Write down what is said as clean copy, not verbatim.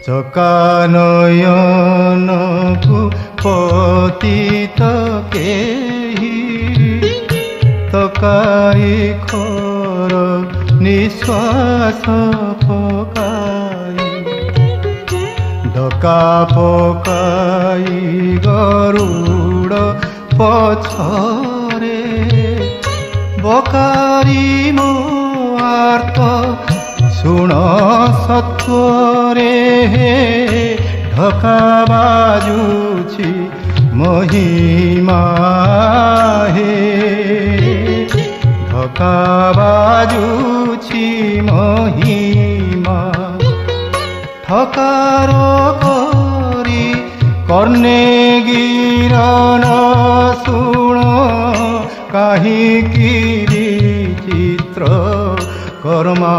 চকানয়নকু পতিত কেহি তকাই খর নিশ্বাস পকাই ডকা পকাই গরুড় পছরে বকারি মো আর্ত শুণ সত্বরে ঢকা বাজুছি মহিমা হে ঢকা বাজুছি মহিমা ঠকার করি কর্ণে গিরণ শুণ কাহিকি চিত্র কর্মা